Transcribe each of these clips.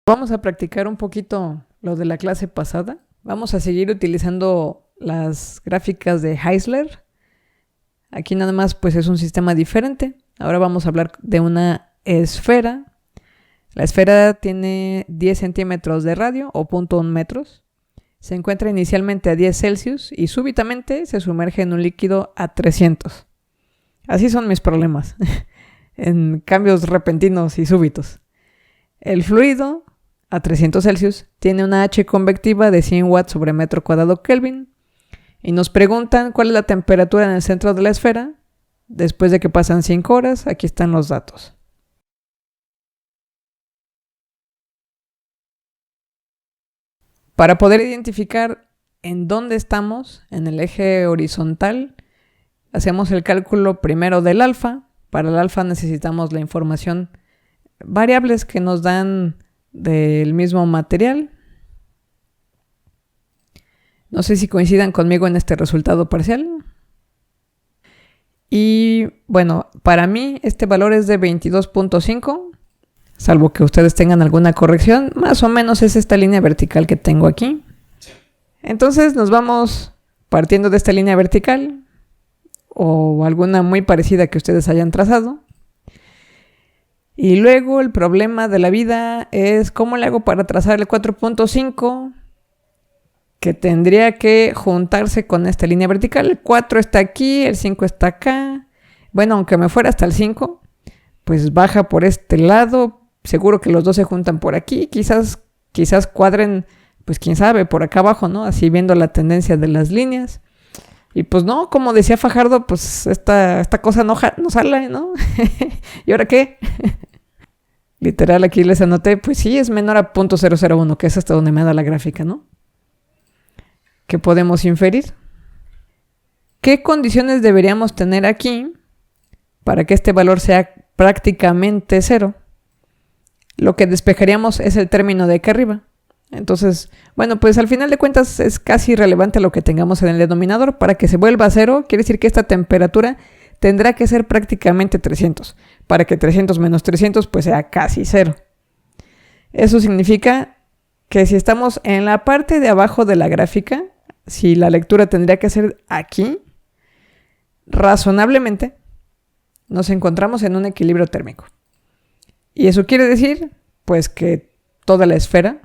Vamos a practicar un poquito lo de la clase pasada. Vamos a seguir utilizando las gráficas de Heisler. Aquí nada más pues es un sistema diferente. Ahora vamos a hablar de una esfera. La esfera tiene 10 centímetros de radio o 0.1 metros. Se encuentra inicialmente a 10 Celsius y súbitamente se sumerge en un líquido a 300. Así son mis problemas, en cambios repentinos y súbitos. El fluido a 300 Celsius tiene una H convectiva de 100 watts sobre metro cuadrado Kelvin y nos preguntan cuál es la temperatura en el centro de la esfera después de que pasan 5 horas. Aquí están los datos. Para poder identificar en dónde estamos en el eje horizontal, hacemos el cálculo primero del alfa. Para el alfa necesitamos la información, variables que nos dan del mismo material. No sé si coincidan conmigo en este resultado parcial. Y bueno, para mí este valor es de 22.5, salvo que ustedes tengan alguna corrección. Más o menos es esta línea vertical que tengo aquí. Entonces nos vamos partiendo de esta línea vertical o alguna muy parecida que ustedes hayan trazado. Y luego el problema de la vida es cómo le hago para trazar el 4.5, que tendría que juntarse con esta línea vertical. El 4 está aquí, el 5 está acá. Bueno, aunque me fuera hasta el 5, pues baja por este lado. Seguro que los dos se juntan por aquí. Quizás cuadren, pues quién sabe, por acá abajo, ¿no? Así viendo la tendencia de las líneas. Y pues no, como decía Fajardo, pues esta cosa no sale, ¿no? ¿Y ahora qué? Literal, aquí les anoté, pues sí, es menor a 0.001, que es hasta donde me da la gráfica, ¿no? ¿Qué podemos inferir? ¿Qué condiciones deberíamos tener aquí para que este valor sea prácticamente 0? Lo que despejaríamos es el término de acá arriba. Entonces, bueno, pues al final de cuentas es casi irrelevante lo que tengamos en el denominador. Para que se vuelva a 0, quiere decir que esta temperatura tendrá que ser prácticamente 300. Para que 300 menos 300 pues sea casi 0. Eso significa que si estamos en la parte de abajo de la gráfica, si la lectura tendría que ser aquí, razonablemente nos encontramos en un equilibrio térmico. Y eso quiere decir pues que toda la esfera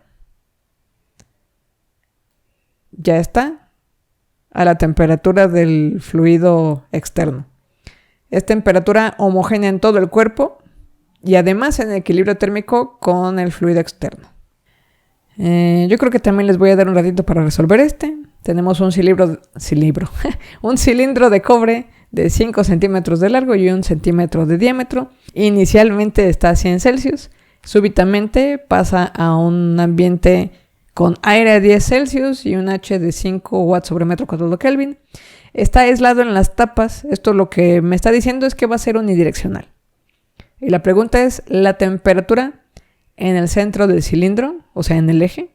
ya está a la temperatura del fluido externo. Es temperatura homogénea en todo el cuerpo y además en equilibrio térmico con el fluido externo. Yo creo que también les voy a dar un ratito para resolver este. Tenemos un un cilindro de cobre de 5 centímetros de largo y 1 centímetro de diámetro. Inicialmente está a 100 Celsius. Súbitamente pasa a un ambiente con aire a 10 Celsius y un H de 5 watts sobre metro cuadrado Kelvin. Está aislado en las tapas. Esto lo que me está diciendo es que va a ser unidireccional. Y la pregunta es la temperatura en el centro del cilindro, o sea, en el eje,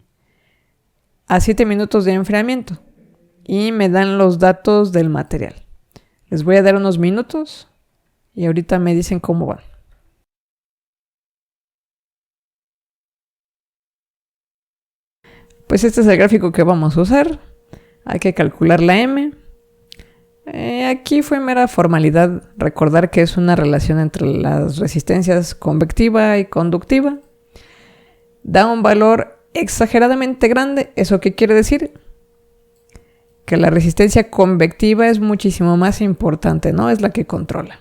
a 7 minutos de enfriamiento. Y me dan los datos del material. Les voy a dar unos minutos y ahorita me dicen cómo van. Pues este es el gráfico que vamos a usar. Hay que calcular la M. Aquí fue mera formalidad recordar que es una relación entre las resistencias convectiva y conductiva. Da un valor exageradamente grande. ¿Eso qué quiere decir? Que la resistencia convectiva es muchísimo más importante, ¿no? Es la que controla.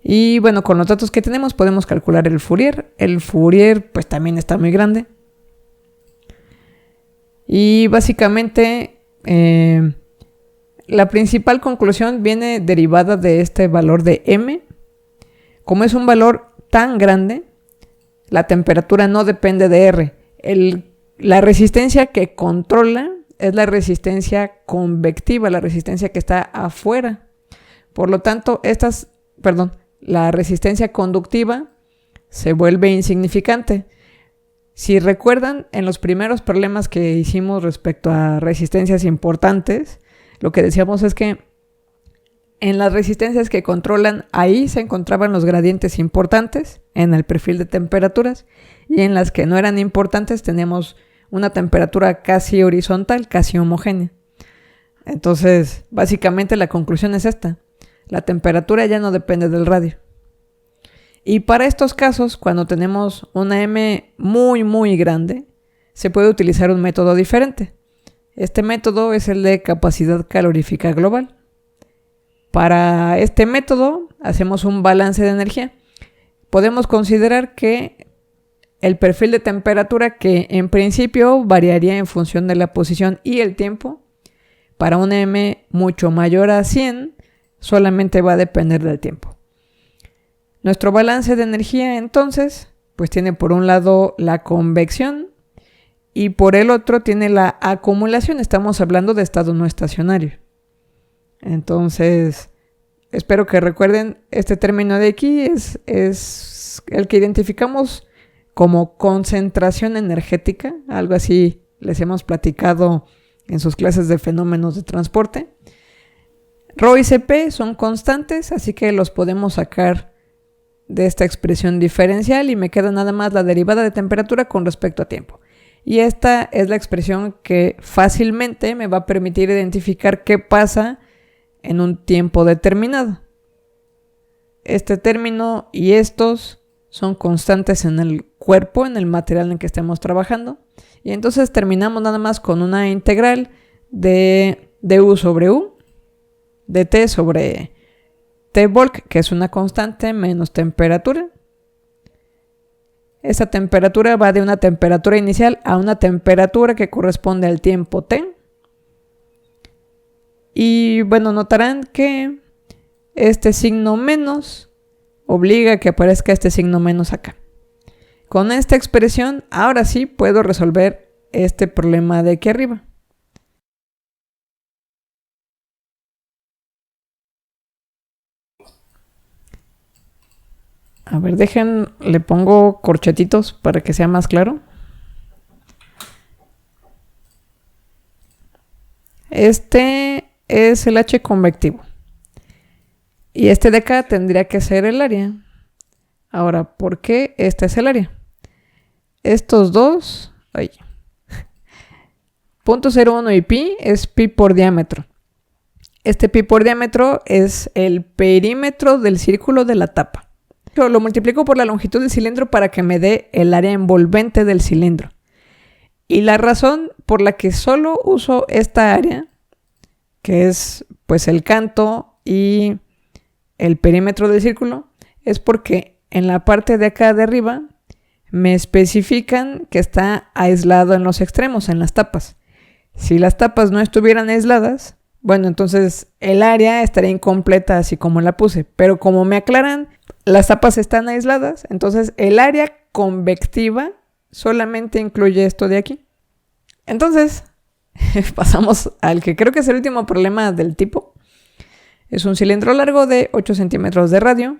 Y bueno, con los datos que tenemos podemos calcular el Fourier. El Fourier pues también está muy grande. Y básicamente la principal conclusión viene derivada de este valor de M. Como es un valor tan grande, la temperatura no depende de R. La resistencia que controla es la resistencia convectiva, la resistencia que está afuera. Por lo tanto, la resistencia conductiva se vuelve insignificante. Si recuerdan, en los primeros problemas que hicimos respecto a resistencias importantes, lo que decíamos es que en las resistencias que controlan, ahí se encontraban los gradientes importantes, en el perfil de temperaturas, y en las que no eran importantes teníamos una temperatura casi horizontal, casi homogénea. Entonces, básicamente la conclusión es esta: la temperatura ya no depende del radio. Y para estos casos, cuando tenemos una M muy muy grande, se puede utilizar un método diferente. Este método es el de capacidad calorífica global. Para este método hacemos un balance de energía. Podemos considerar que el perfil de temperatura, que en principio variaría en función de la posición y el tiempo, para una M mucho mayor a 100 solamente va a depender del tiempo. Nuestro balance de energía entonces pues tiene por un lado la convección y por el otro tiene la acumulación. Estamos hablando de estado no estacionario. Entonces, espero que recuerden, este término de aquí es el que identificamos como concentración energética. Algo así les hemos platicado en sus clases de fenómenos de transporte. Rho y Cp son constantes, así que los podemos sacar de esta expresión diferencial y me queda nada más la derivada de temperatura con respecto a tiempo. Y esta es la expresión que fácilmente me va a permitir identificar qué pasa en un tiempo determinado. Este término y estos son constantes en el cuerpo, en el material en que estemos trabajando. Y entonces terminamos nada más con una integral de du sobre u, de t sobre T-Volk, que es una constante, menos temperatura. Esta temperatura va de una temperatura inicial a una temperatura que corresponde al tiempo T. Y bueno, notarán que este signo menos obliga a que aparezca este signo menos acá. Con esta expresión, ahora sí puedo resolver este problema de aquí arriba. A ver, le pongo corchetitos para que sea más claro. Este es el H convectivo. Y este de acá tendría que ser el área. Ahora, ¿por qué este es el área? Estos dos, .01 y pi es pi por diámetro. Este pi por diámetro es el perímetro del círculo de la tapa. Lo multiplico por la longitud del cilindro para que me dé el área envolvente del cilindro. Y la razón por la que solo uso esta área, que es pues el canto y el perímetro del círculo, es porque en la parte de acá de arriba me especifican que está aislado en los extremos, en las tapas. Si las tapas no estuvieran aisladas, bueno, entonces el área estaría incompleta así como la puse. Pero como me aclaran, las tapas están aisladas, entonces el área convectiva solamente incluye esto de aquí. Entonces, pasamos al que creo que es el último problema del tipo. Es un cilindro largo de 8 centímetros de radio.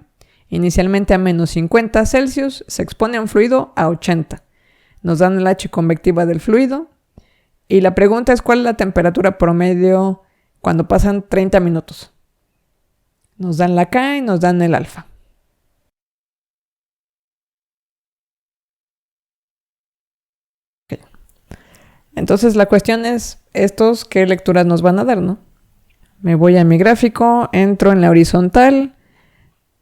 Inicialmente a menos 50 Celsius, se expone a un fluido a 80. Nos dan el H convectiva del fluido. Y la pregunta es cuál es la temperatura promedio cuando pasan 30 minutos. Nos dan la K y nos dan el alfa. Okay. Entonces la cuestión es, ¿estos qué lecturas nos van a dar, no? Me voy a mi gráfico, entro en la horizontal,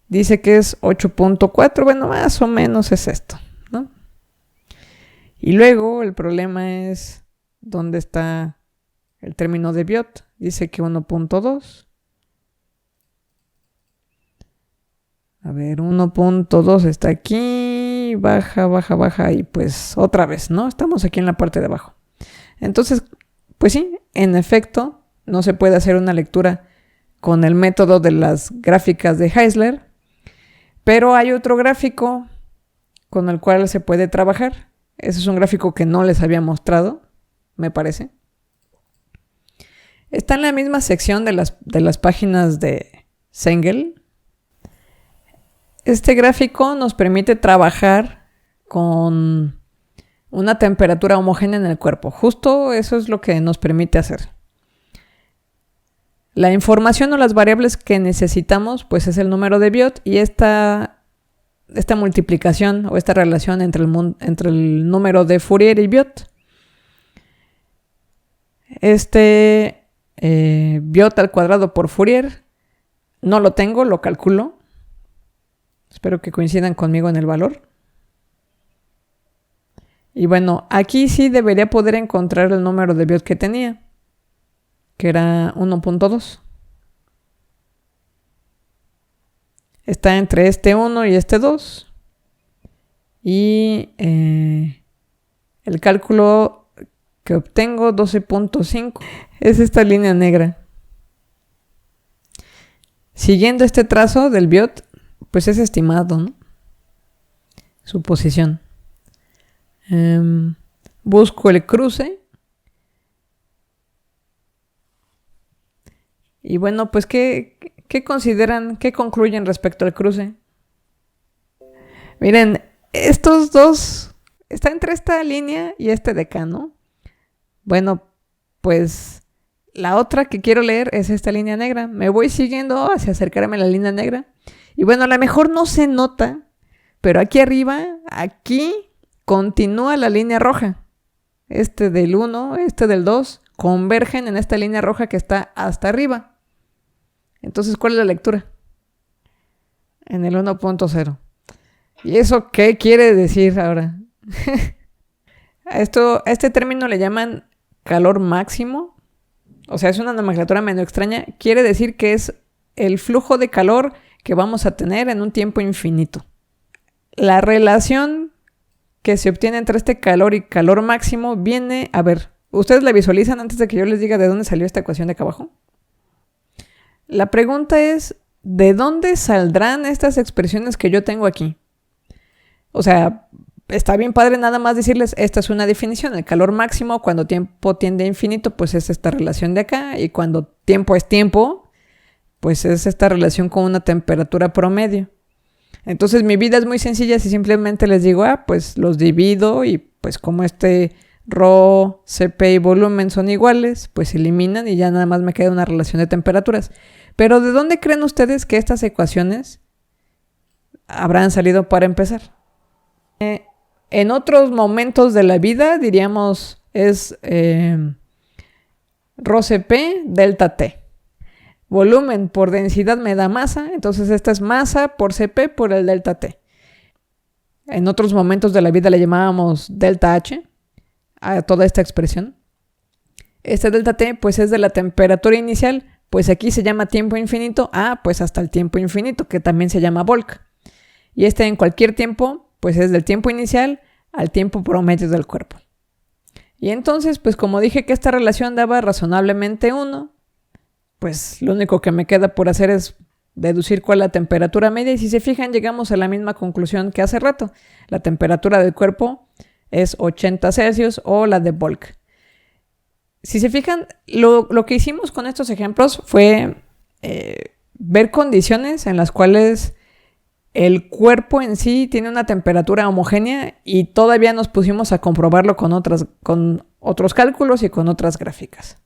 dice que es 8.4, bueno, más o menos es esto, ¿no? Y luego el problema es, ¿dónde está el término de Biot? Dice que 1.2. A ver, 1.2 está aquí, baja, y pues otra vez, ¿no? Estamos aquí en la parte de abajo. Entonces, pues sí, en efecto, no se puede hacer una lectura con el método de las gráficas de Heisler, pero hay otro gráfico con el cual se puede trabajar. Ese es un gráfico que no les había mostrado, me parece. Está en la misma sección de las páginas de Sengel. Este gráfico nos permite trabajar con una temperatura homogénea en el cuerpo. Justo eso es lo que nos permite hacer. La información o las variables que necesitamos pues es el número de Biot y esta esta multiplicación o esta relación entre el número de Fourier y Biot. Biot al cuadrado por Fourier no lo tengo, lo calculo. Espero que coincidan conmigo en el valor. Y bueno, aquí sí debería poder encontrar el número de Biot que tenía, que era 1.2. Está entre este 1 y este 2. Y el cálculo que obtengo, 12.5, es esta línea negra. Siguiendo este trazo del Biot, pues es estimado, ¿no? Su posición. Busco el cruce. Y bueno, pues ¿qué consideran, qué concluyen respecto al cruce? Miren, estos dos, está entre esta línea y este decano. Bueno, pues la otra que quiero leer es esta línea negra. Me voy siguiendo hacia acercarme a la línea negra. Y bueno, a lo mejor no se nota, pero aquí arriba, aquí continúa la línea roja. Este del 1, este del 2, convergen en esta línea roja que está hasta arriba. Entonces, ¿cuál es la lectura? En el 1.0. ¿Y eso qué quiere decir ahora? A este término le llaman calor máximo. O sea, es una nomenclatura medio extraña. Quiere decir que es el flujo de calor que vamos a tener en un tiempo infinito. La relación que se obtiene entre este calor y calor máximo viene... A ver, ¿ustedes la visualizan antes de que yo les diga de dónde salió esta ecuación de acá abajo? La pregunta es, ¿de dónde saldrán estas expresiones que yo tengo aquí? O sea, está bien padre nada más decirles, esta es una definición. El calor máximo cuando tiempo tiende a infinito, pues es esta relación de acá. Y cuando tiempo es tiempo, pues es esta relación con una temperatura promedio. Entonces mi vida es muy sencilla si simplemente les digo, pues los divido y pues como ρ, Cp y volumen son iguales, pues se eliminan y ya nada más me queda una relación de temperaturas. Pero ¿de dónde creen ustedes que estas ecuaciones habrán salido para empezar? En otros momentos de la vida diríamos es ρCp delta T. Volumen por densidad me da masa, entonces esta es masa por Cp por el delta T. En otros momentos de la vida le llamábamos delta H a toda esta expresión. Este delta T pues es de la temperatura inicial, pues aquí se llama tiempo infinito, pues hasta el tiempo infinito, que también se llama Volk. Y en cualquier tiempo pues es del tiempo inicial al tiempo promedio del cuerpo. Y entonces pues como dije que esta relación daba razonablemente 1, pues lo único que me queda por hacer es deducir cuál es la temperatura media y si se fijan llegamos a la misma conclusión que hace rato. La temperatura del cuerpo es 80 Celsius o la de Volk. Si se fijan, lo que hicimos con estos ejemplos fue ver condiciones en las cuales el cuerpo en sí tiene una temperatura homogénea y todavía nos pusimos a comprobarlo con otros cálculos y con otras gráficas.